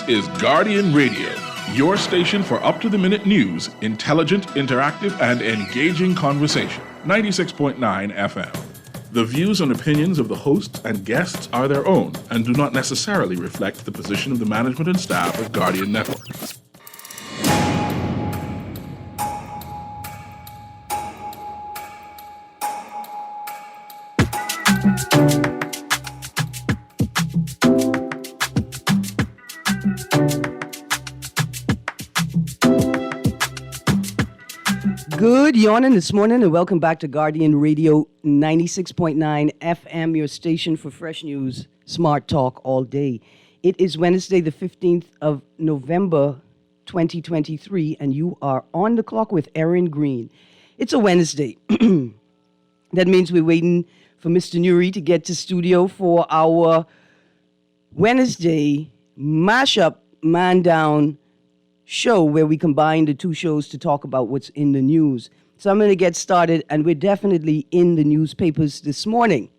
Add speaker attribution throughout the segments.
Speaker 1: This is Guardian Radio, your station for up-to-the-minute news, intelligent, interactive, and engaging conversation. 96.9 FM. The views and opinions of the hosts and guests are their own and do not necessarily reflect the position of the management and staff of Guardian Network.
Speaker 2: Good yawning this morning and welcome back to Guardian Radio 96.9 FM, your station for fresh news, smart talk all day. It is Wednesday, the 15th of November, 2023, and you are on the clock with Erin, Greene. It's a Wednesday. That means we're waiting for Mr. Nuri to get to studio for our Wednesday mashup, man down show where we combine the two shows to talk about what's in the news. So I'm going to get started, and we're definitely in the newspapers this morning.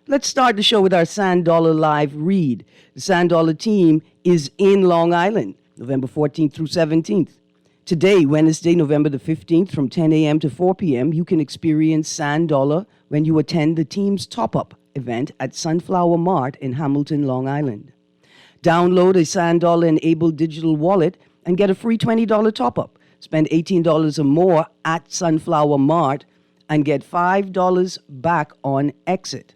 Speaker 2: Let's start the show with our Sand Dollar Live read. The Sand Dollar team is in Long Island, November 14th through 17th. Today, Wednesday, November the 15th, from 10 a.m. to 4 p.m., you can experience Sand Dollar when you attend the team's top-up event at Sunflower Mart in Hamilton, Long Island. Download a Sand Dollar-enabled digital wallet and get a free $20 top-up. Spend $18 or more at Sunflower Mart and get $5 back on exit.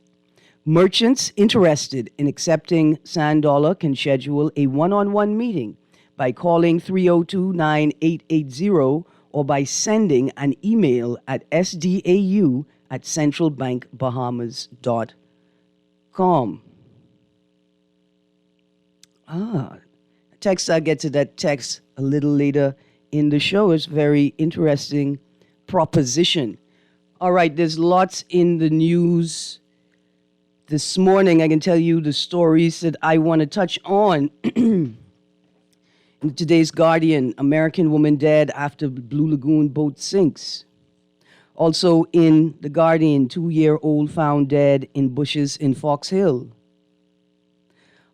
Speaker 2: Merchants interested in accepting Sand Dollar can schedule a one-on-one meeting by calling 302-9880 or by sending an email at sdau@centralbankbahamas.com. Text, I'll get to that text a little later in the show. It's a very interesting proposition. All right, there's lots in the news this morning. I can tell you the stories that I want to touch on. In today's Guardian, American woman dead after Blue Lagoon boat sinks. Also in the Guardian, 2-year-old found dead in bushes in Fox Hill.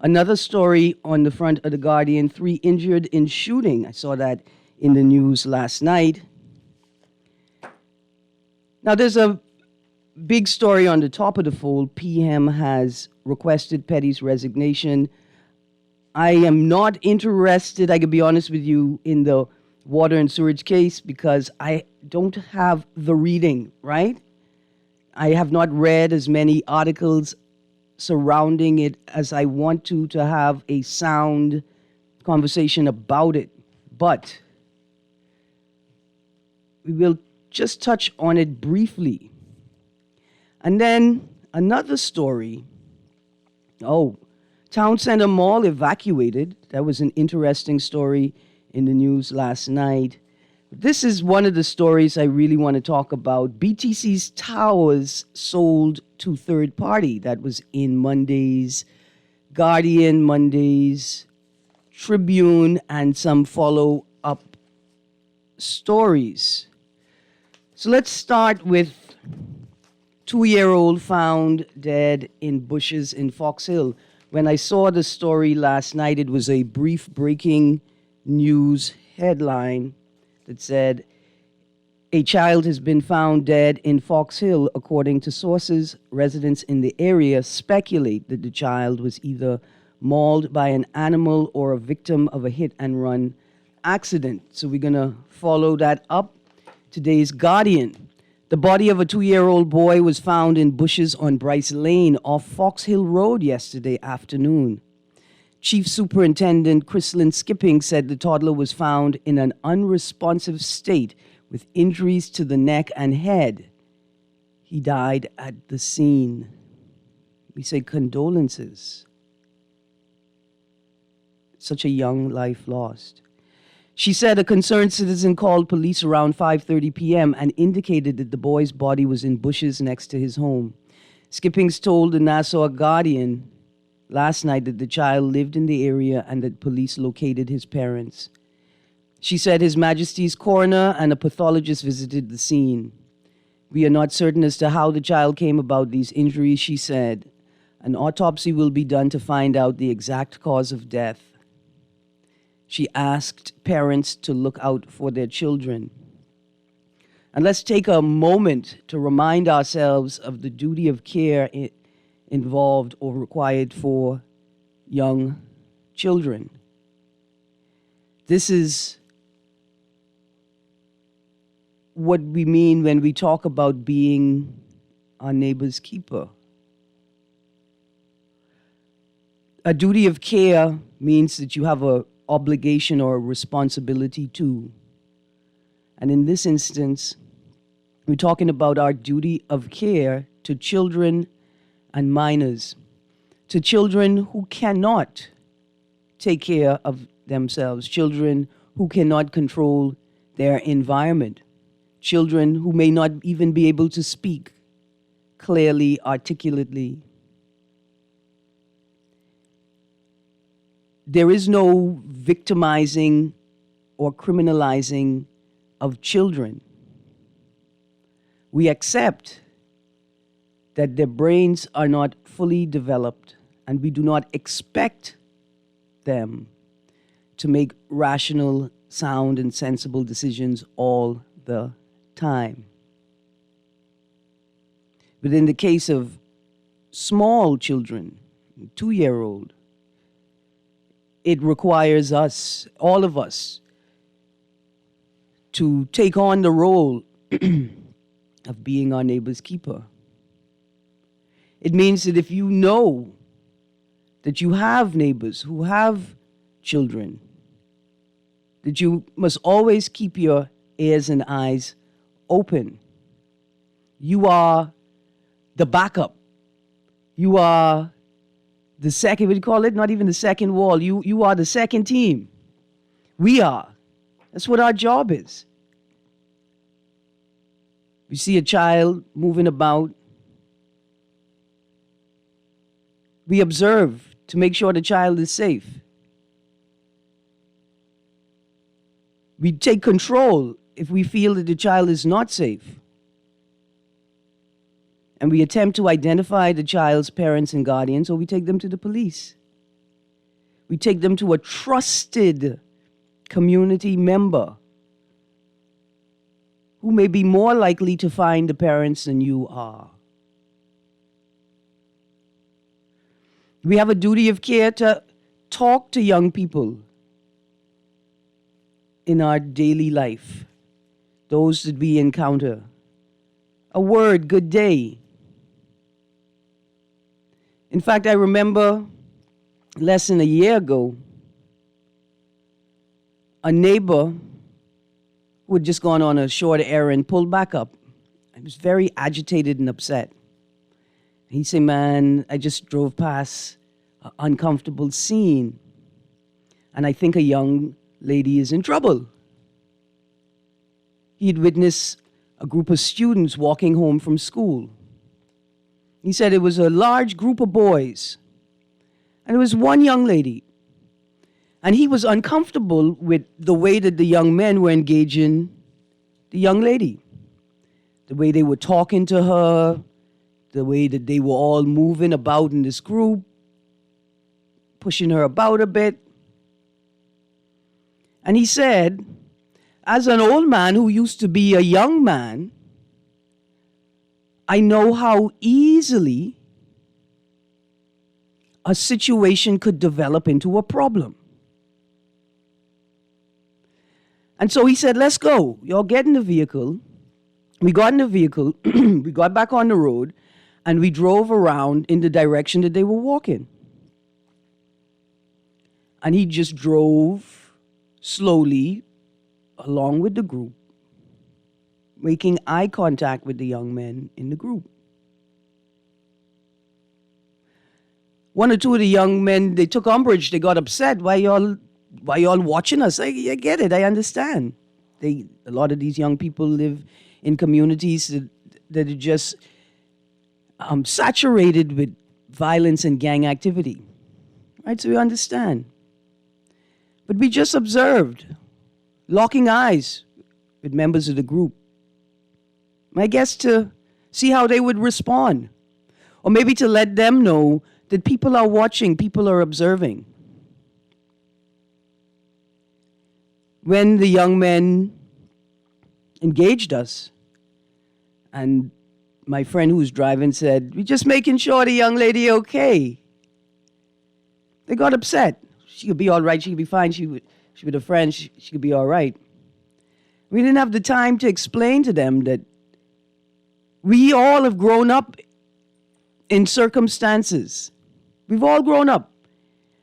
Speaker 2: Another story on the front of the Guardian, 3 injured in shooting. I saw that in the news last night. Now, there's a big story on the top of the fold. PM has requested Petty's resignation. I am not interested, I can be honest with you, in the water and sewage case because I don't have the reading, right? I have not read as many articles surrounding it as I want to have a sound conversation about it. But we will just touch on it briefly. And then another story. Town Center Mall evacuated. That was an interesting story in the news last night. This is one of the stories I really want to talk about. BTC's towers sold to third party. That was in Monday's Guardian, Monday's Tribune, and some follow-up stories. So let's start with 2-year-old found dead in bushes in Fox Hill. When I saw the story last night, it was a brief breaking news headline that said, a child has been found dead in Fox Hill. According to sources, residents in the area speculate that the child was either mauled by an animal or a victim of a hit-and-run accident. So we're going to follow that up. Today's Guardian. The body of a 2-year-old boy was found in bushes on Bryce Lane off Fox Hill Road yesterday afternoon. Chief Superintendent Chrislyn Skipping said the toddler was found in an unresponsive state with injuries to the neck and head. He died at the scene. We say condolences. Such a young life lost. She said a concerned citizen called police around 5:30 p.m. and indicated that the boy's body was in bushes next to his home. Skippings told the Nassau Guardian last night that the child lived in the area and that police located his parents. She said His Majesty's coroner and a pathologist visited the scene. We are not certain as to how the child came about these injuries, she said. An autopsy will be done to find out the exact cause of death. She asked parents to look out for their children. And let's take a moment to remind ourselves of the duty of care involved or required for young children. This is what we mean when we talk about being our neighbor's keeper. A duty of care means that you have an obligation or a responsibility to. And in this instance, we're talking about our duty of care to children and minors, to children who cannot take care of themselves, children who cannot control their environment, children who may not even be able to speak clearly, articulately. There is no victimizing or criminalizing of children. We accept that their brains are not fully developed, and we do not expect them to make rational, sound, and sensible decisions all the time. But in the case of small children, 2-year-old, it requires us, all of us, to take on the role of being our neighbor's keeper. It means that if you know that you have neighbors who have children, that you must always keep your ears and eyes open. You are the backup. You are the second, what do you call it? Not even the second wall. You are the second team. We are. That's what our job is. We see a child moving about. We observe to make sure the child is safe. We take control if we feel that the child is not safe. And we attempt to identify the child's parents and guardians, or we take them to the police. We take them to a trusted community member who may be more likely to find the parents than you are. We have a duty of care to talk to young people in our daily life, those that we encounter. A word, good day. In fact, I remember less than a year ago, a neighbor who had just gone on a short errand pulled back up. I was very agitated and upset. He said, man, I just drove past an uncomfortable scene, and I think a young lady is in trouble. He had witnessed a group of students walking home from school. He said it was a large group of boys, and there was one young lady. And he was uncomfortable with the way that the young men were engaging the young lady, the way they were talking to her, the way that they were all moving about in this group, pushing her about a bit. And he said, as an old man who used to be a young man, I know how easily a situation could develop into a problem. And so he said, let's go. Y'all get in the vehicle. We got in the vehicle, we got back on the road, and we drove around in the direction that they were walking. And he just drove slowly along with the group, making eye contact with the young men in the group. One or two of the young men, they took umbrage, they got upset. Why y'all watching us? I get it, I understand. A lot of these young people live in communities that are just saturated with violence and gang activity. Right, so we understand. But we just observed, locking eyes with members of the group. I guess to see how they would respond. Or maybe to let them know that people are watching, people are observing. when the young men engaged us, and my friend who was driving said, "We're just making sure the young lady okay." They got upset. She could be all right. She could be fine. She with a friend. She could be all right. We didn't have the time to explain to them that we all have grown up in circumstances. We've all grown up.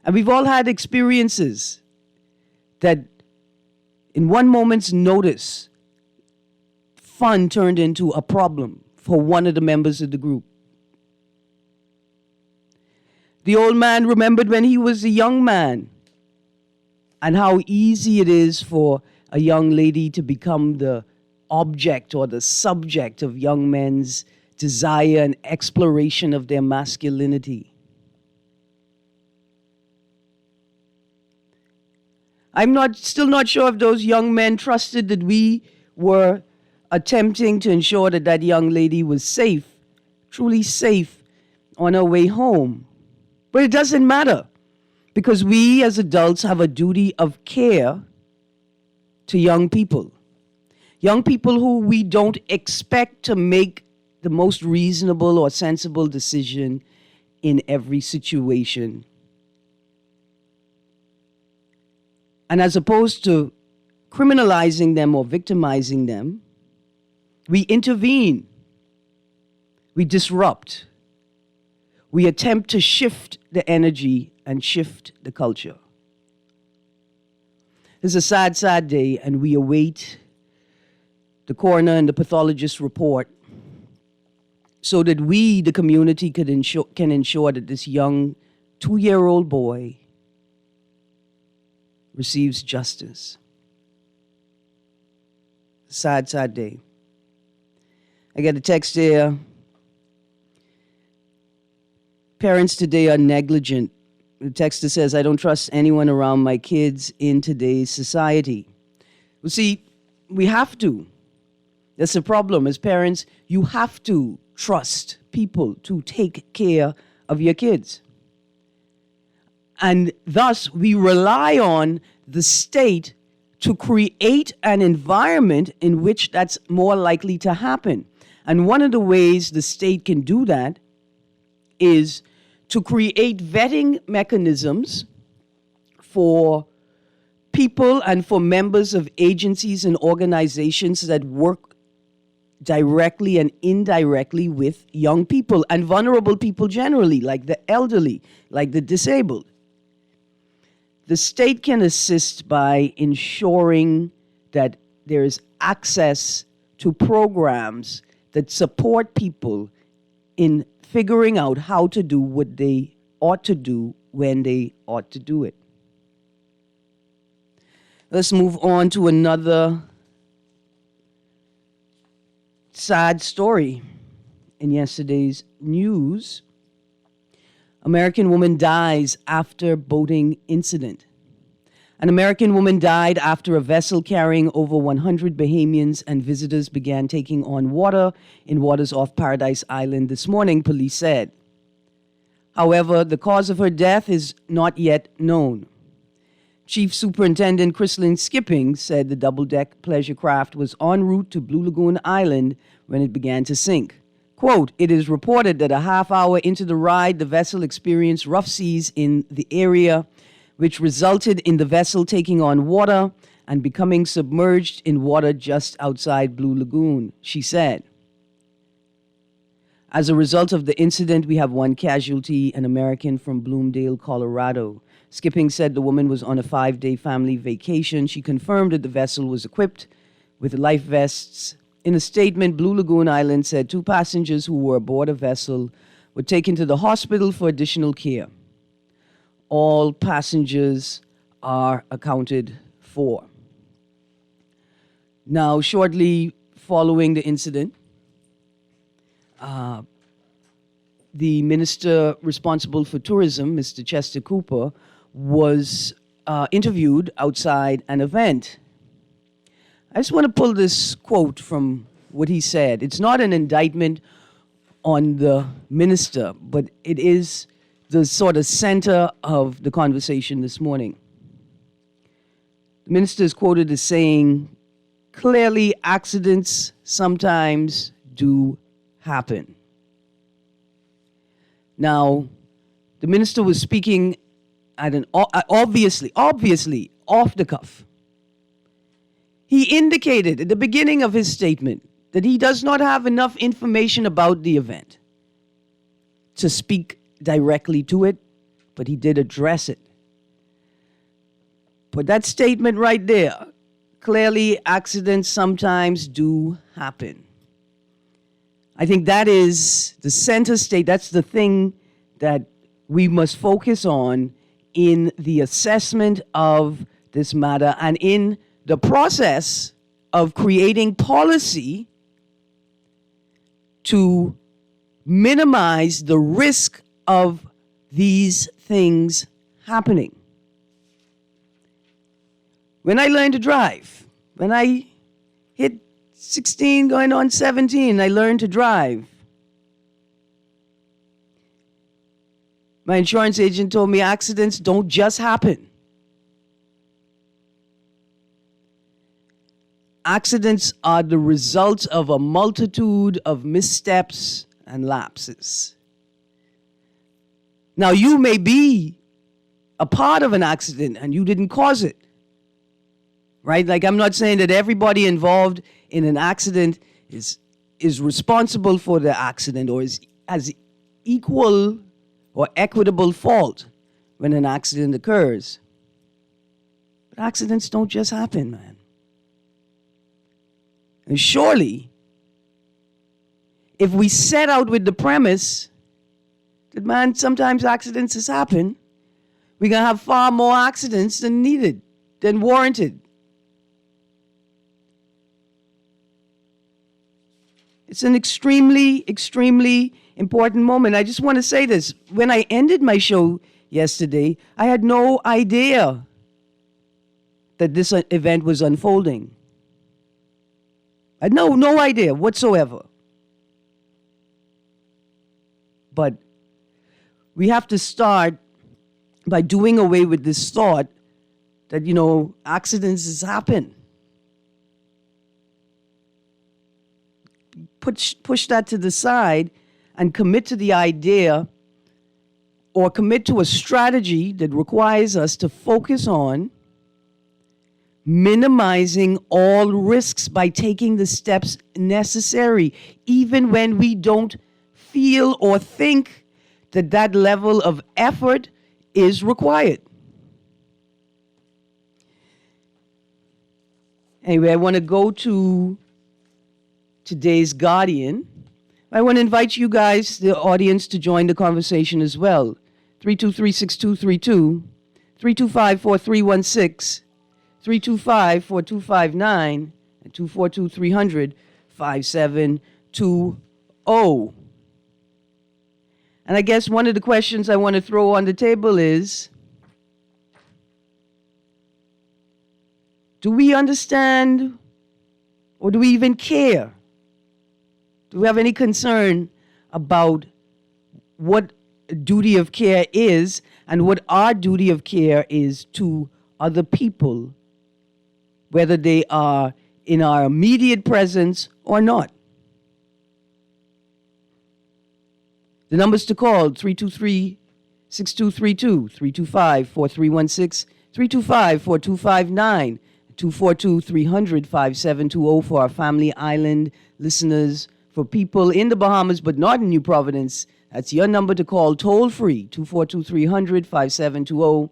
Speaker 2: And we've all had experiences that in one moment's notice, fun turned into a problem for one of the members of the group. The old man remembered when he was a young man and how easy it is for a young lady to become the object or the subject of young men's desire and exploration of their masculinity. I'm still not sure if those young men trusted that we were attempting to ensure that that young lady was safe, truly safe, on her way home. But it doesn't matter, because we as adults have a duty of care to young people who we don't expect to make the most reasonable or sensible decision in every situation. And as opposed to criminalizing them or victimizing them, we intervene, we disrupt, we attempt to shift the energy and shift the culture. It's a sad, sad day, and we await the coroner and the pathologist's report so that we, the community, can ensure that this young 2-year-old boy receives justice. Sad, sad day. I get a text here. Parents today are negligent. The texter says, "I don't trust anyone around my kids in today's society." Well, see, we have to. That's the problem. As parents, you have to trust people to take care of your kids. And thus, we rely on the state to create an environment in which that's more likely to happen. And one of the ways the state can do that is to create vetting mechanisms for people and for members of agencies and organizations that work directly and indirectly with young people and vulnerable people generally, like the elderly, like the disabled. The state can assist by ensuring that there is access to programs that support people in figuring out how to do what they ought to do when they ought to do it. Let's move on to another sad story in yesterday's news. American woman dies after boating incident. An American woman died after a vessel carrying over 100 Bahamians and visitors began taking on water in waters off Paradise Island this morning, police said. However, the cause of her death is not yet known. Chief Superintendent Chrislyn Skipping said the double-deck pleasure craft was en route to Blue Lagoon Island when it began to sink. Quote, "It is reported that a half hour into the ride, the vessel experienced rough seas in the area, which resulted in the vessel taking on water and becoming submerged in water just outside Blue Lagoon," she said. As a result of the incident, we have one casualty, an American from Bloomdale, Colorado. Skipping said the woman was on a 5-day family vacation. She confirmed that the vessel was equipped with life vests. In a statement, Blue Lagoon Island said 2 passengers who were aboard a vessel were taken to the hospital for additional care. All passengers are accounted for. Now, shortly following the incident, the minister responsible for tourism, Mr. Chester Cooper, was interviewed outside an event. I just want to pull this quote from what he said. It's not an indictment on the minister, but it is the sort of center of the conversation this morning. The The minister is quoted as saying, clearly accidents sometimes do happen. Now, the minister was speaking at an obviously off the cuff. He indicated at the beginning of his statement that he does not have enough information about the event to speak directly to it, but he did address it. But that statement right there, clearly accidents sometimes do happen. I think that is the center state, that's the thing that we must focus on in the assessment of this matter and in the process of creating policy to minimize the risk of these things happening. When I learned to drive, when I hit 16 going on 17, I learned to drive. My insurance agent told me accidents don't just happen. Accidents are the result of a multitude of missteps and lapses. Now, you may be a part of an accident and you didn't cause it, right? Like, I'm not saying that everybody involved in an accident is responsible for the accident or has equal or equitable fault when an accident occurs. But accidents don't just happen, man. And surely, if we set out with the premise that, man, sometimes accidents has happened, we're going to have far more accidents than needed, than warranted. It's an extremely, extremely important moment. I just want to say this. When I ended my show yesterday, I had no idea that this event was unfolding. I had no idea whatsoever. But we have to start by doing away with this thought that, accidents happen. Push that to the side and commit to the idea or commit to a strategy that requires us to focus on minimizing all risks by taking the steps necessary, even when we don't feel or think that level of effort is required. Anyway, I want to go to today's Guardian. I want to invite you guys, the audience, to join the conversation as well. 323-6232, 325-4316, 325-4259, and 242-300-5720. And I guess one of the questions I want to throw on the table is, do we understand or do we even care? Do we have any concern about what duty of care is and what our duty of care is to other people, whether they are in our immediate presence or not? The numbers to call, 323-6232, 325-4316, 325-4259, 242-300-5720 for our Family Island listeners. For people in the Bahamas but not in New Providence, that's your number to call toll-free, 242-300-5720.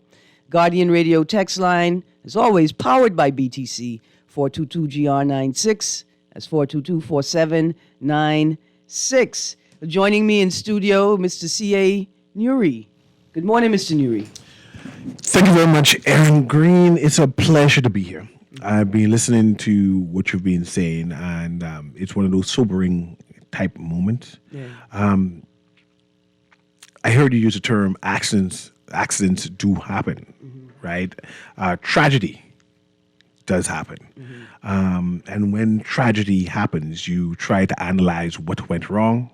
Speaker 2: Guardian Radio text line, as always, powered by BTC, 422-GR96. That's 422-4796. Joining me in studio, Mr. C.A. Nuri. Good morning, Mr. Nuri.
Speaker 3: Thank you very much, Erin. Greene. It's a pleasure to be here. I've been listening to what you've been saying, and it's one of those sobering type moments.
Speaker 2: Yeah.
Speaker 3: I heard you use the term accidents. Accidents do happen, right? Tragedy does happen. And when tragedy happens, you try to analyze what went wrong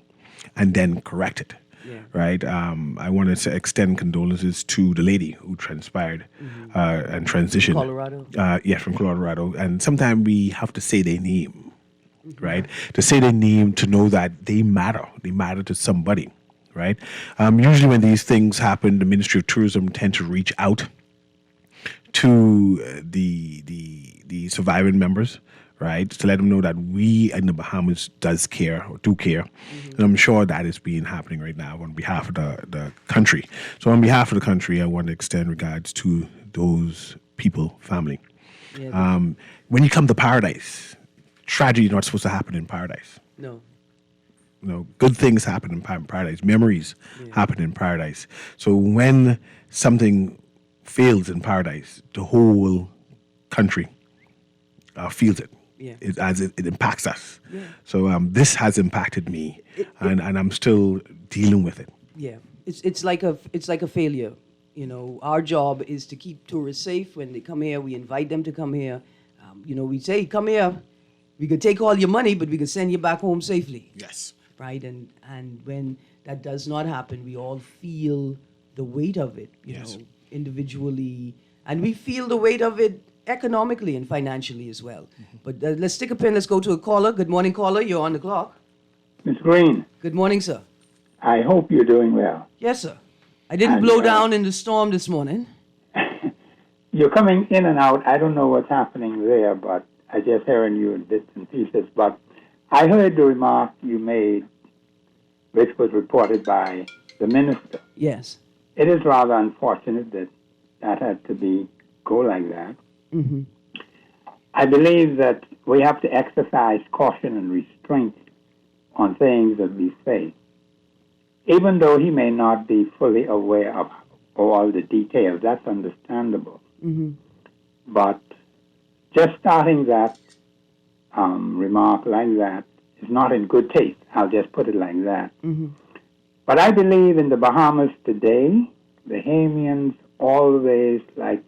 Speaker 3: and then correct it.
Speaker 2: Yeah.
Speaker 3: right? I wanted to extend condolences to the lady who transpired and transitioned.
Speaker 2: Colorado.
Speaker 3: Yeah, from Colorado. And sometimes we have to say their name, right? To say their name, to know that they matter. They matter to somebody, right? Usually when these things happen, the Ministry of Tourism tend to reach out to the surviving members, right, to let them know that we in the Bahamas does care or do care, and I'm sure that is being happening right now on behalf of the country. So on behalf of the country, I want to extend regards to those people, family.
Speaker 2: Yeah.
Speaker 3: When you come to paradise, tragedy is not supposed to happen in paradise.
Speaker 2: No.
Speaker 3: Good things happen in paradise. Memories happen in paradise. So when something fails in paradise, the whole country feels it.
Speaker 2: Yeah.
Speaker 3: It impacts us.
Speaker 2: Yeah.
Speaker 3: So this has impacted me, and I'm still dealing with it.
Speaker 2: Yeah, it's like a failure. Our job is to keep tourists safe when they come here. We invite them to come here. We say, come here. We could take all your money, but we could send you back home safely.
Speaker 3: Yes.
Speaker 2: Right, and when that does not happen, we all feel the weight of it.
Speaker 3: Yes.
Speaker 2: Individually, and we feel the weight of it economically and financially as well. But let's stick a pin. Let's go to a caller. Good morning, caller. You're on the clock.
Speaker 4: Ms. Greene,
Speaker 2: Good morning, sir.
Speaker 4: I hope you're doing well.
Speaker 2: Yes, sir. I didn't
Speaker 4: And,
Speaker 2: blow down in the storm this morning.
Speaker 4: You're coming in and out. I don't know what's happening there, but I just hearing you in bits and pieces. But I heard the remark you made, which was reported by the minister.
Speaker 2: Yes.
Speaker 4: It is rather unfortunate that that had to go like that.
Speaker 2: Mm-hmm.
Speaker 4: I believe that we have to exercise caution and restraint on things that we say. Even though he may not be fully aware of all the details, that's understandable.
Speaker 2: Mm-hmm.
Speaker 4: But just starting that remark like that is not in good taste. I'll just put it like that.
Speaker 2: Mm-hmm.
Speaker 4: But I believe in the Bahamas today, Bahamians always like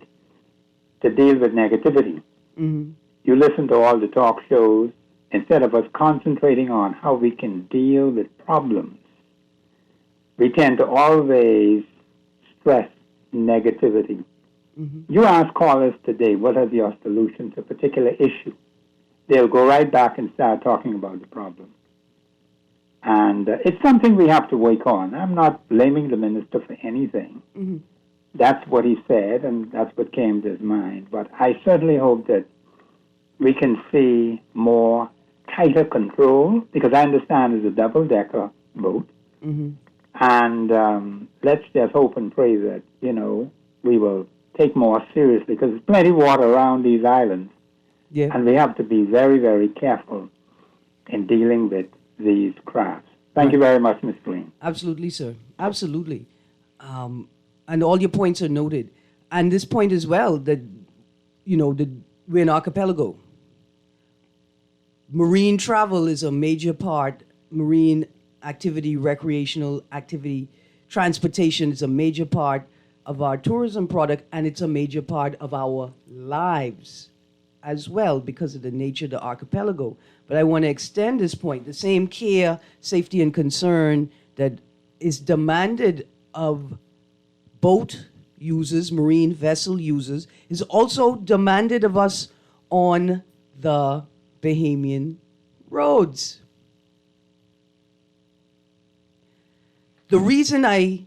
Speaker 4: to deal with negativity.
Speaker 2: Mm-hmm.
Speaker 4: You listen to all the talk shows, instead of us concentrating on how we can deal with problems, we tend to always stress negativity.
Speaker 2: Mm-hmm.
Speaker 4: You ask callers today, what is your solution to a particular issue? They'll go right back and start talking about the problem. And it's something we have to work on. I'm not blaming the minister for anything.
Speaker 2: Mm-hmm.
Speaker 4: That's what he said, and that's what came to his mind. But I certainly hope that we can see more tighter control, because I understand it's a double-decker boat.
Speaker 2: Mm-hmm.
Speaker 4: And let's just hope and pray that, we will take more seriously, because there's plenty of water around these islands.
Speaker 2: Yeah.
Speaker 4: And we have to be very, very careful in dealing with these crafts. Thank you very much, Ms. Greene.
Speaker 2: Absolutely, sir. Absolutely. And all your points are noted. And this point as well, that, we're an archipelago. Marine travel is a major part. Marine activity, recreational activity, transportation is a major part of our tourism product, and it's a major part of our lives as well because of the nature of the archipelago. But I want to extend this point. The same care, safety, and concern that is demanded of boat users, marine vessel users, is also demanded of us on the Bahamian roads. The reason I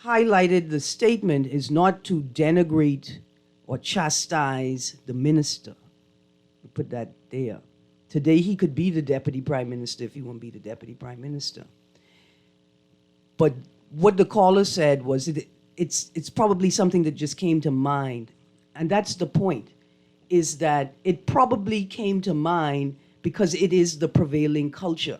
Speaker 2: highlighted the statement is not to denigrate or chastise the minister. We put that there. Today he could be the deputy prime minister if he won't be the deputy prime minister. But what the caller said was it's probably something that just came to mind. And that's the point, is that it probably came to mind because it is the prevailing culture.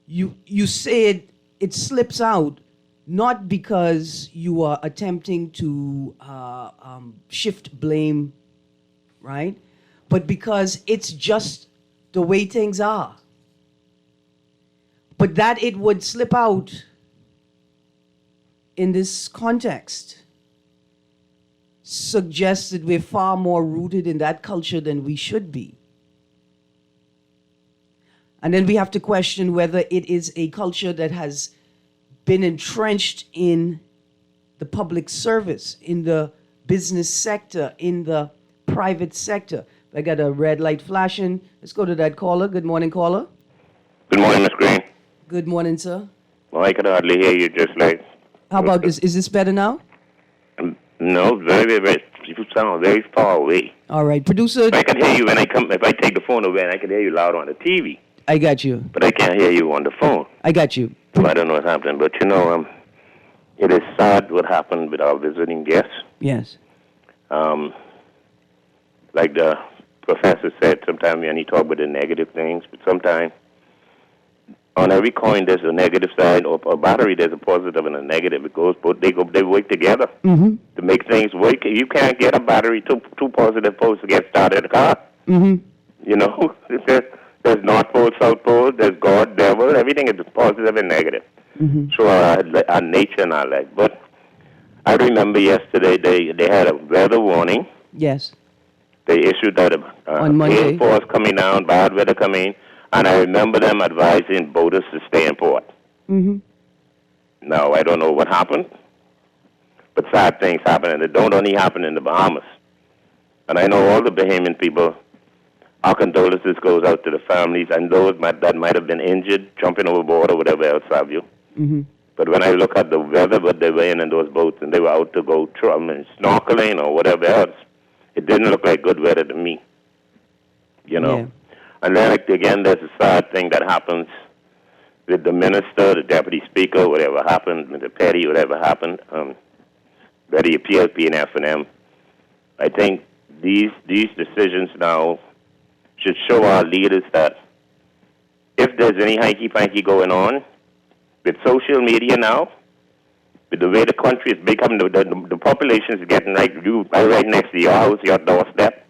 Speaker 2: You said it slips out not because you are attempting to shift blame, right? But because it's just the way things are. But that it would slip out in this context suggests that we're far more rooted in that culture than we should be. And then we have to question whether it is a culture that has been entrenched in the public service, in the business sector, in the private sector. I got a red light flashing. Let's go to that caller. Good morning, caller.
Speaker 5: Good morning, Miss Greene.
Speaker 2: Good morning, sir.
Speaker 5: Well, I could hardly hear you just like...
Speaker 2: How about, is this better now?
Speaker 5: No, very, you sound very far away.
Speaker 2: All right, producer.
Speaker 5: I can hear you when if I take the phone away, and I can hear you loud on the TV.
Speaker 2: I got you.
Speaker 5: But I can't hear you on the phone.
Speaker 2: I got you.
Speaker 5: So I don't know what's happening. But, it is sad what happened with our visiting guests.
Speaker 2: Yes.
Speaker 5: Like the professor said, sometimes when he talk about the negative things, but sometimes on every coin there's a negative side, or a battery there's a positive and a negative. It goes, but they work together to make things work. You can't get a battery two positive poles to get started a car. There's North Pole, South Pole, there's God, devil, everything is positive and negative. So our nature and our life. But I remember yesterday they had a weather warning.
Speaker 2: Yes.
Speaker 5: They issued that
Speaker 2: on Monday.
Speaker 5: hail force coming down, bad weather coming, and I remember them advising boaters to stay in port. Now, I don't know what happened, but sad things happen, and it don't only happen in the Bahamas. And I know all the Bahamian people, our condolences goes out to the families and those that might have been injured, jumping overboard or whatever else have you. But when I look at the weather what they were in those boats, and they were out to go snorkeling or whatever else, it didn't look like good weather to me,
Speaker 2: Yeah.
Speaker 5: And then, again, there's a sad thing that happens with the minister, the deputy speaker, whatever happened, with the petty, whatever happened, whether you PLP and F&M. I think these decisions now should show our leaders that if there's any hanky-panky going on with social media now, with the way the country is becoming, the population is getting right next to your house, your doorstep.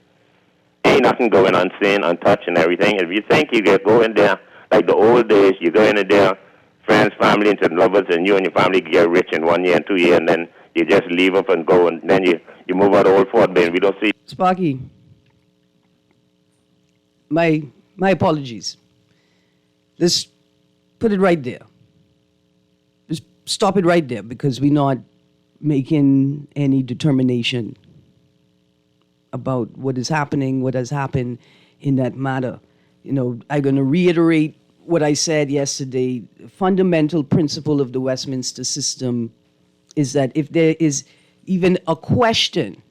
Speaker 5: Ain't nothing going unseen, untouched, and everything. If you think you can go in there like the old days, you go in there, friends, family, and lovers, and you and your family get rich in 1 year and 2 years, and then you just leave up and go, and then you move out Old Fort Bay, and we don't see.
Speaker 2: Sparky, my apologies. Let's put it right there. Just stop it right there, because we're not making any determination about what is happening, what has happened in that matter. I'm going to reiterate what I said yesterday. The fundamental principle of the Westminster system is that if there is even a question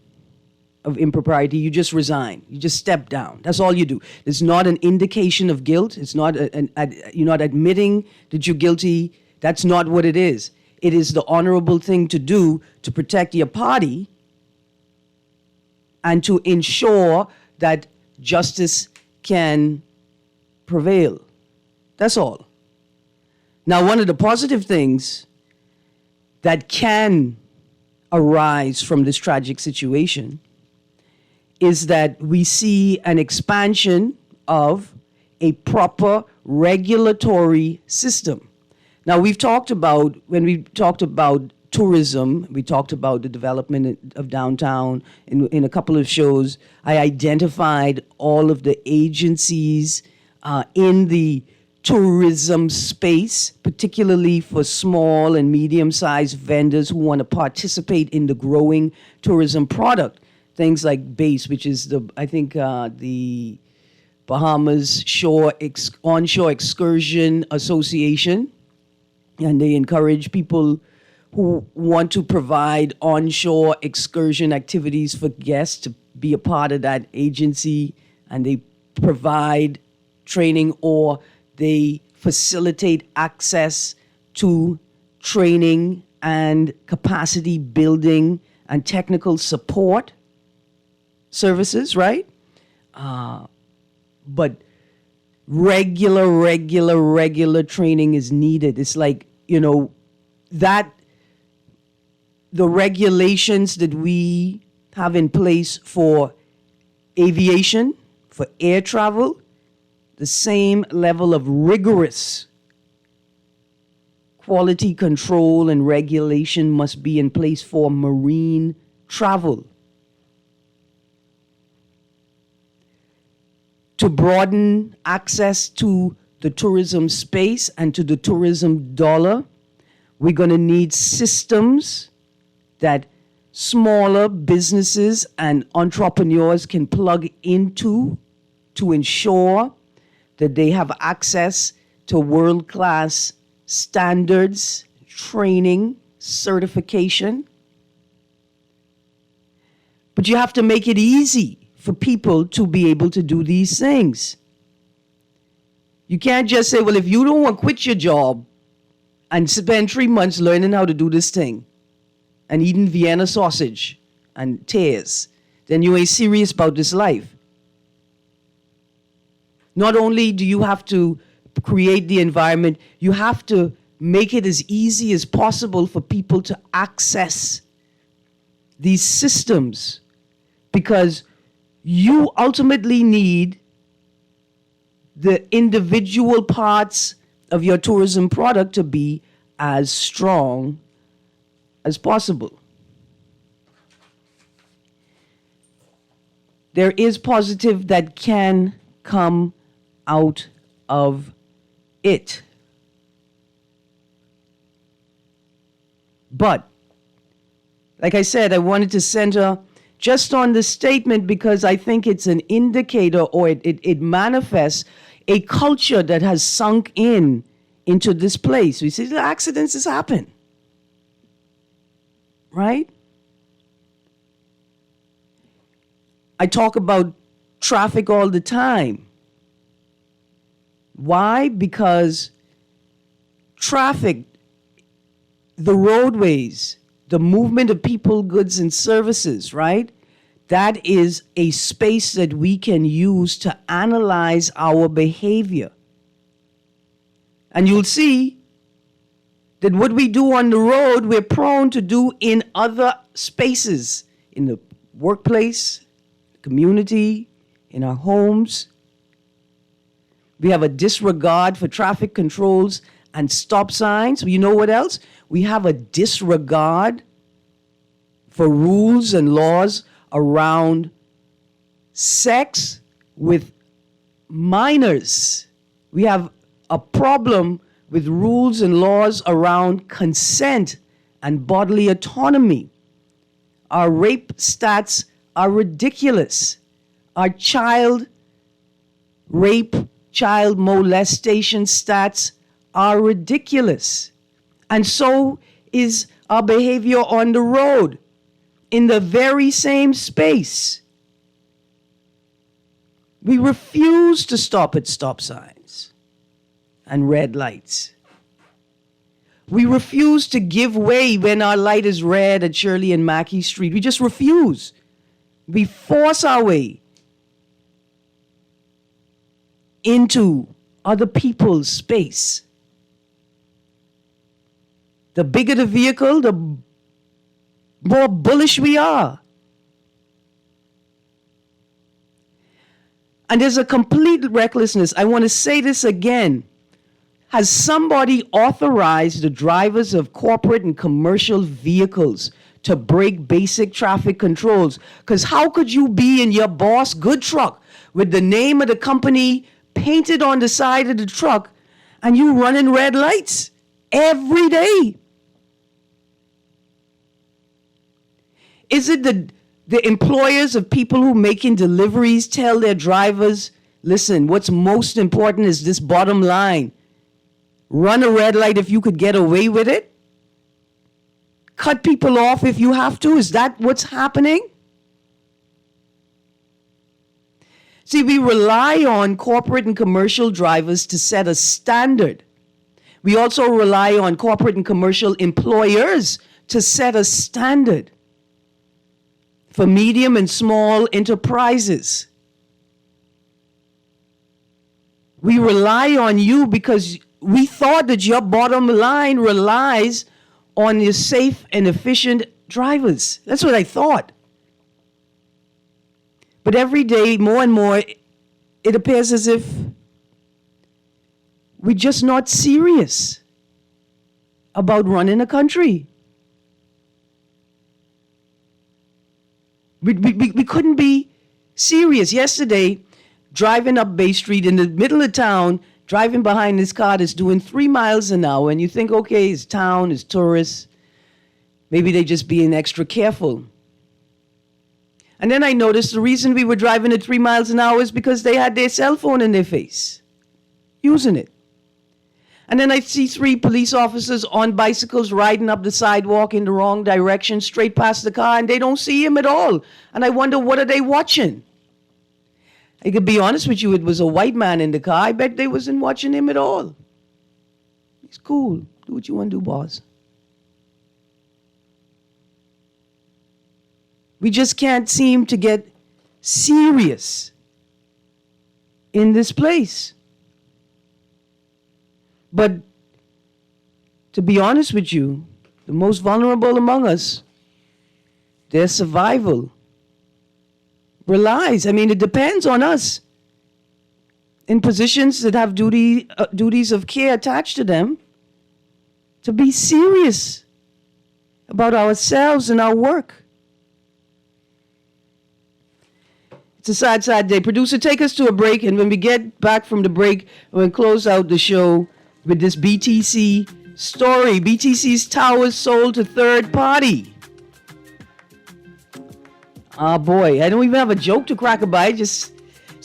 Speaker 2: of impropriety, you just resign. You just step down. That's all you do. It's not an indication of guilt. It's not you're not admitting that you're guilty. That's not what it is. It is the honorable thing to do to protect your party and to ensure that justice can prevail. That's all. Now, one of the positive things that can arise from this tragic situation is that we see an expansion of a proper regulatory system. Now, when we talked about tourism, we talked about the development of downtown in a couple of shows. I identified all of the agencies in the tourism space, particularly for small and medium-sized vendors who want to participate in the growing tourism product. Things like BASE, which is the Bahamas Onshore Excursion Association, and they encourage people who want to provide onshore excursion activities for guests to be a part of that agency, and they provide training or they facilitate access to training and capacity building and technical support services, right? But regular training is needed. It's like, that the regulations that we have in place for aviation, for air travel, the same level of rigorous quality control and regulation must be in place for marine travel. To broaden access to the tourism space and to the tourism dollar. We're going to need systems that smaller businesses and entrepreneurs can plug into to ensure that they have access to world-class standards, training, certification. But you have to make it easy for people to be able to do these things. You can't just say, well, if you don't want to quit your job and spend 3 months learning how to do this thing and eating Vienna sausage and tears, then you ain't serious about this life. Not only do you have to create the environment, you have to make it as easy as possible for people to access these systems, because you ultimately need the individual parts of your tourism product to be as strong as possible. There is positive that can come out of it. But, like I said, I wanted to center just on the statement because I think it's an indicator, or it manifests a culture that has sunk into this place. We see the accidents has happened, right? I talk about traffic all the time. Why? Because traffic, the roadways, the movement of people, goods, and services, right? That is a space that we can use to analyze our behavior. And you'll see that what we do on the road, we're prone to do in other spaces, in the workplace, community, in our homes. We have a disregard for traffic controls and stop signs. You know what else? We have a disregard for rules and laws around sex with minors. We have a problem with rules and laws around consent and bodily autonomy. Our rape stats are ridiculous. Our child rape, child molestation stats are ridiculous. And so is our behavior on the road in the very same space. We refuse to stop at stop signs and red lights. We refuse to give way when our light is red at Shirley and Mackey Street. We just refuse. We force our way into other people's space. The bigger the vehicle, the more bullish we are. And there's a complete recklessness. I want to say this again. Has somebody authorized the drivers of corporate and commercial vehicles to break basic traffic controls? Because how could you be in your boss good truck with the name of the company painted on the side of the truck and you running red lights every day? Is it the employers of people who making deliveries tell their drivers, listen, what's most important is this bottom line. Run a red light if you could get away with it. Cut people off if you have to. Is that what's happening? See, we rely on corporate and commercial drivers to set a standard. We also rely on corporate and commercial employers to set a standard for medium and small enterprises. We rely on you because we thought that your bottom line relies on your safe and efficient drivers. That's what I thought. But every day, more and more, it appears as if we're just not serious about running a country. We couldn't be serious. Yesterday, driving up Bay Street in the middle of town, driving behind this car that's doing 3 miles an hour, and you think, okay, it's town, it's tourists. Maybe they're just being extra careful. And then I noticed the reason we were driving at 3 miles an hour is because they had their cell phone in their face, using it. And then I see 3 police officers on bicycles riding up the sidewalk in the wrong direction, straight past the car, and they don't see him at all. And I wonder, what are they watching? I could be honest with you, it was a white man in the car. I bet they wasn't watching him at all. He's cool. Do what you want to do, boss. We just can't seem to get serious in this place. But to be honest with you, the most vulnerable among us, their survival relies, it depends on us in positions that have duties of care attached to them to be serious about ourselves and our work. It's a sad, sad day. Producer, take us to a break, and when we get back from the break, we'll close out the show with this BTC story. BTC's towers sold to third party. Ah, boy, I don't even have a joke to crack about. It's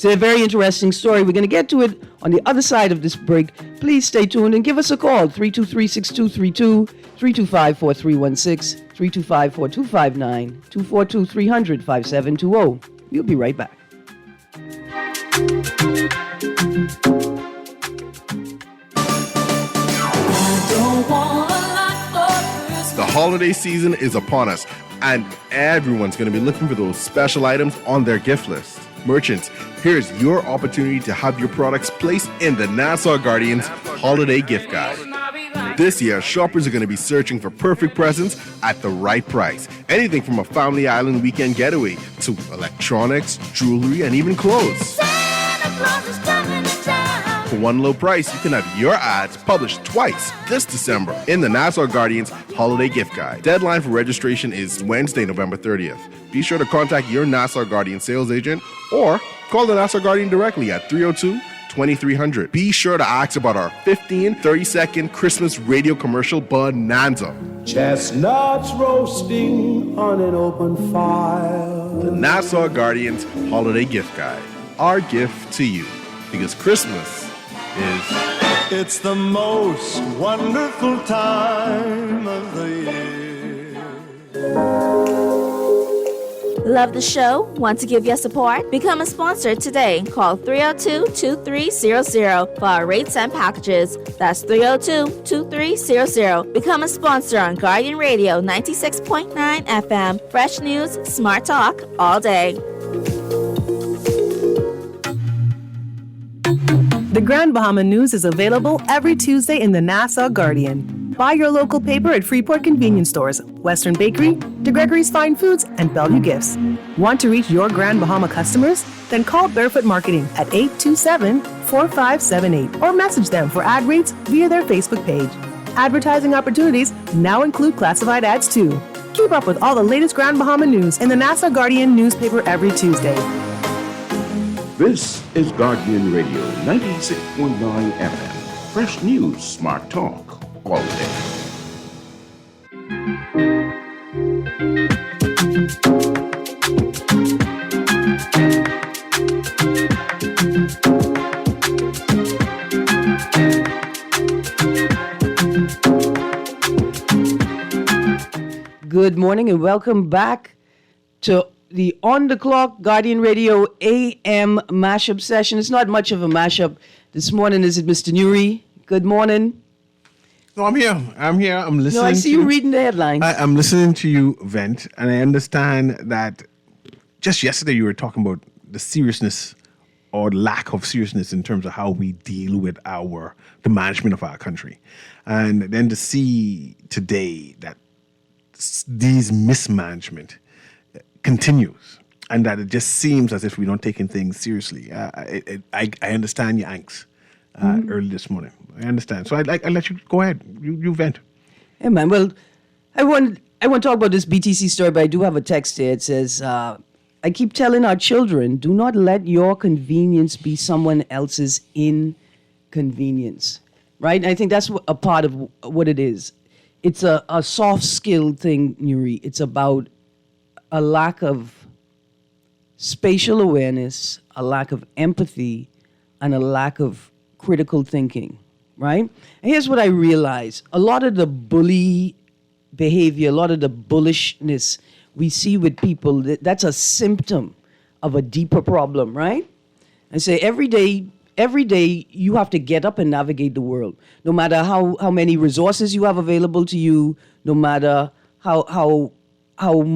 Speaker 2: a very interesting story. We're going to get to it on the other side of this break. Please stay tuned and give us a call, 323-6232, 325-4316, 325-4259, 242-300-5720. We'll be right back.
Speaker 6: The holiday season is upon us, and everyone's going to be looking for those special items on their gift list. Merchants, here's your opportunity to have your products placed in the Nassau Guardian's Holiday Gift Guide. This year, shoppers are going to be searching for perfect presents at the right price. Anything from a family island weekend getaway to electronics, jewelry, and even clothes. For one low price, you can have your ads published twice this December in the Nassau Guardian's Holiday Gift Guide. Deadline for registration is Wednesday, November 30th. Be sure to contact your Nassau Guardian sales agent or call the Nassau Guardian directly at 302-2300. Be sure to ask about our 30-second Christmas radio commercial bonanza.
Speaker 7: Chestnuts roasting on an open fire.
Speaker 6: The Nassau Guardian's Holiday Gift Guide. Our gift to you. Because Christmas is...
Speaker 7: It's the most wonderful time of the year.
Speaker 8: Love the show? Want to give your support? Become a sponsor today. Call 302-2300 for our rates and packages. That's 302-2300. Become a sponsor on Guardian Radio 96.9 FM. Fresh news, smart talk, all day.
Speaker 9: The Grand Bahama News is available every Tuesday in the Nassau Guardian. Buy your local paper at Freeport Convenience Stores, Western Bakery, DeGregory's Fine Foods, and Bellevue Gifts. Want to reach your Grand Bahama customers? Then call Barefoot Marketing at 827-4578 or message them for ad rates via their Facebook page. Advertising opportunities now include classified ads too. Keep up with all the latest Grand Bahama news in the Nassau Guardian newspaper every Tuesday.
Speaker 10: This is Guardian Radio 96.9 FM. Fresh news, smart talk, all day.
Speaker 2: Good morning and welcome back to the On the Clock Guardian Radio AM mashup session. It's not much of a mashup this morning, is it, Mr. Nuri? Good morning.
Speaker 3: No, I'm here. I'm listening.
Speaker 2: No, I see you reading the headlines.
Speaker 3: I'm listening to you vent, and I understand that just yesterday you were talking about the seriousness or lack of seriousness in terms of how we deal with the management of our country. And then to see today that these mismanagement continues, and that it just seems as if we don't take things seriously. I understand your angst early this morning. I understand. So I'll let you go ahead. You vent.
Speaker 2: Yeah, man. Well, I want to talk about this BTC story, but I do have a text here. It says, I keep telling our children, do not let your convenience be someone else's inconvenience. convenience, right? And I think that's a part of what it is. It's a soft skill thing, Nuri. It's about a lack of spatial awareness, a lack of empathy, and a lack of critical thinking, right? And here's what I realize. A lot of the bully behavior, a lot of the bullishness we see with people, that's a symptom of a deeper problem, right? And say every day you have to get up and navigate the world. No matter how many resources you have available to you, no matter how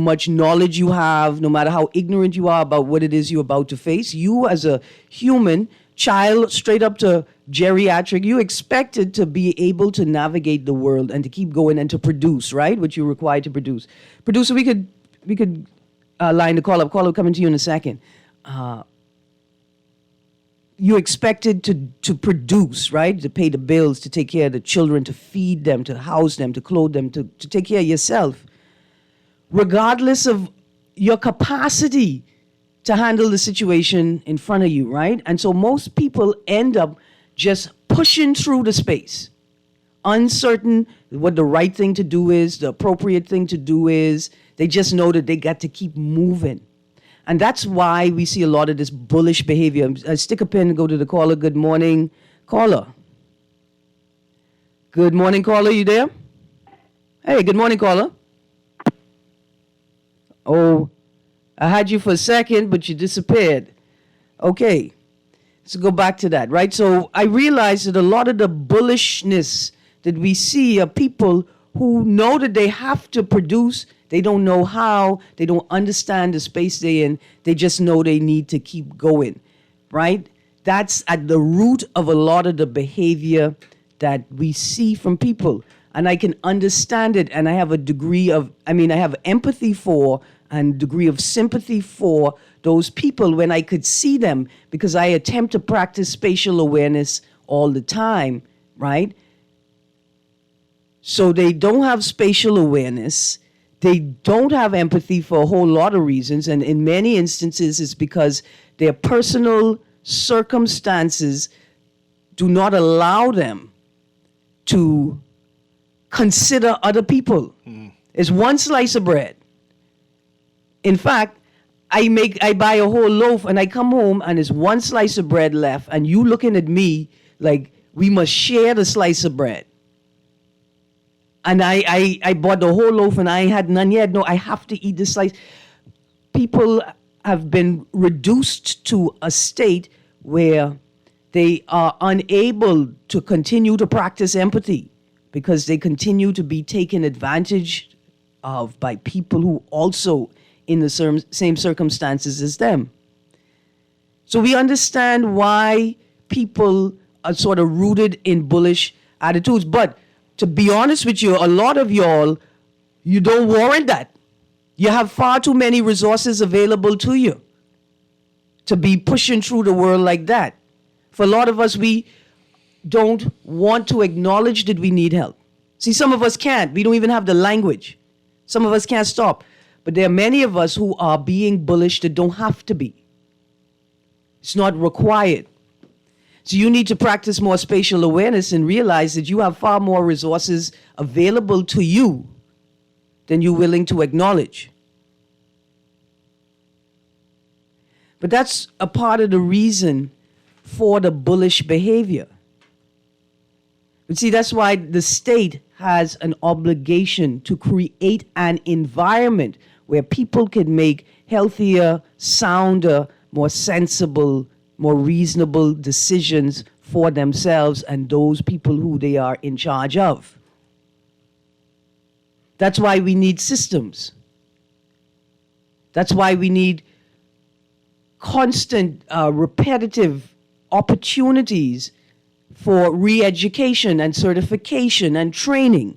Speaker 2: much knowledge you have, no matter how ignorant you are about what it is you're about to face, you as a human, child, straight up to geriatric, you expected to be able to navigate the world and to keep going and to produce, right? What you're required to produce. Producer, we could line the call up. Call up coming to you in a second. You expected to produce, right? To pay the bills, to take care of the children, to feed them, to house them, to clothe them, to take care of yourself, regardless of your capacity to handle the situation in front of you, right? And so most people end up just pushing through the space, uncertain what the right thing to do is, the appropriate thing to do is. They just know that they got to keep moving. And that's why we see a lot of this bullish behavior. Stick a pin and go to the caller. Good morning, caller. Good morning, caller. You there? Hey, good morning, caller. Oh, I had you for a second, but you disappeared. Okay, let's go back to that, right? So I realized that a lot of the bullishness that we see are people who know that they have to produce. They don't know how. They don't understand the space they're in. They just know they need to keep going, right? That's at the root of a lot of the behavior that we see from people. And I can understand it, and I have I have empathy for and degree of sympathy for those people when I could see them, because I attempt to practice spatial awareness all the time, right? So they don't have spatial awareness. They don't have empathy for a whole lot of reasons, and in many instances it's because their personal circumstances do not allow them to consider other people. It's one slice of bread. In fact, I buy a whole loaf and I come home and there's one slice of bread left, and you looking at me like we must share the slice of bread. And I bought the whole loaf and I had none yet. No, I have to eat this slice. People have been reduced to a state where they are unable to continue to practice empathy because they continue to be taken advantage of by people who also in the same circumstances as them. So we understand why people are sort of rooted in bullish attitudes. But to be honest with you, a lot of y'all, you don't warrant that. You have far too many resources available to you to be pushing through the world like that. For a lot of us, we don't want to acknowledge that we need help. See, some of us can't. We don't even have the language. Some of us can't stop. But there are many of us who are being bullish that don't have to be. It's not required. So you need to practice more spatial awareness and realize that you have far more resources available to you than you're willing to acknowledge. But that's a part of the reason for the bullish behavior. But see, that's why the state has an obligation to create an environment where people can make healthier, sounder, more sensible, more reasonable decisions for themselves and those people who they are in charge of. That's why we need systems. That's why we need constant, repetitive opportunities for re-education and certification and training.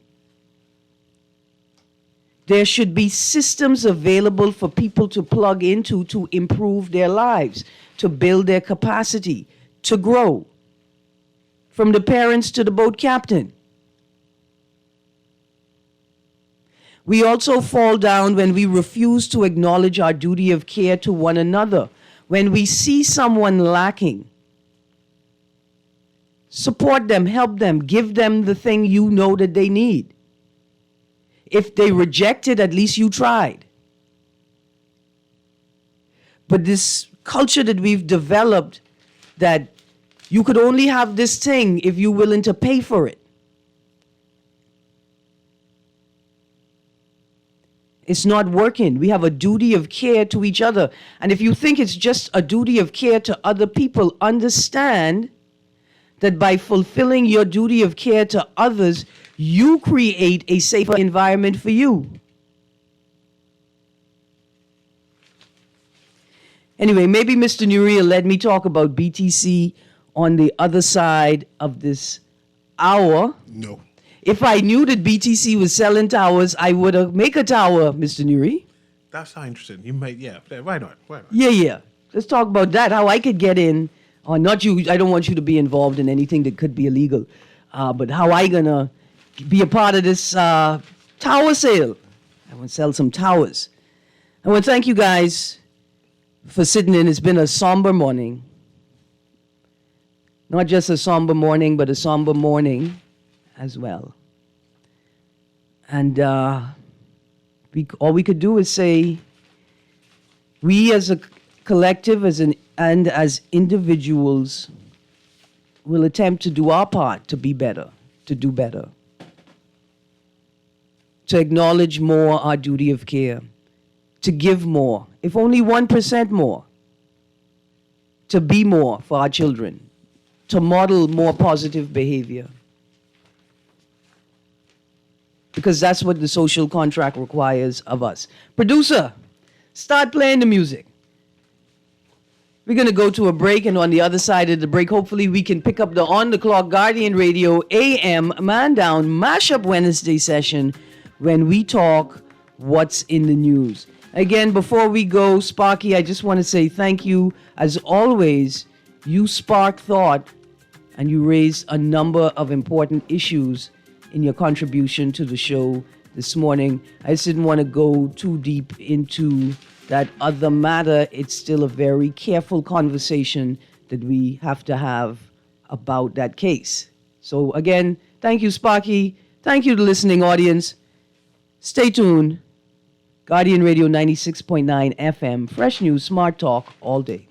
Speaker 2: There should be systems available for people to plug into to improve their lives, to build their capacity, to grow. From the parents to the boat captain. We also fall down when we refuse to acknowledge our duty of care to one another. When we see someone lacking, Support them, help them, give them the thing you know that they need. If they reject it, at least you tried. But this culture that we've developed, that you could only have this thing if you're willing to pay for it. It's not working. We have a duty of care to each other. And if you think it's just a duty of care to other people, understand that by fulfilling your duty of care to others, you create a safer environment for you. Anyway, maybe Mr. Nuri will let me talk about BTC on the other side of this hour.
Speaker 6: No.
Speaker 2: If I knew that BTC was selling towers, I would have make a tower, Mr. Nuri.
Speaker 3: That's how interesting. You might, yeah. Why not?
Speaker 2: Yeah. Let's talk about that, how I could get in. Not you, I don't want you to be involved in anything that could be illegal. But how I gonna be a part of this tower sale. I want to sell some towers. I want to thank you guys for sitting in. It's been a somber morning. Not just a somber morning, but a somber morning as well. And all we could do is say, we as a collective and as individuals will attempt to do our part to be better, to do better, to acknowledge more our duty of care, to give more, if only 1% more, to be more for our children, to model more positive behavior. Because that's what the social contract requires of us. Producer, start playing the music. We're going to go to a break, and on the other side of the break, hopefully we can pick up the on-the-clock Guardian Radio AM Man Down Mashup Wednesday session when we talk what's in the news. Again, before we go, Sparky, I just want to say thank you. As always, you spark thought, and you raise a number of important issues in your contribution to the show this morning. I just didn't want to go too deep into that other matter. It's still a very careful conversation that we have to have about that case. So again, thank you, Sparky. Thank you to the listening audience. Stay tuned. Guardian Radio 96.9 FM. Fresh news, smart talk all day.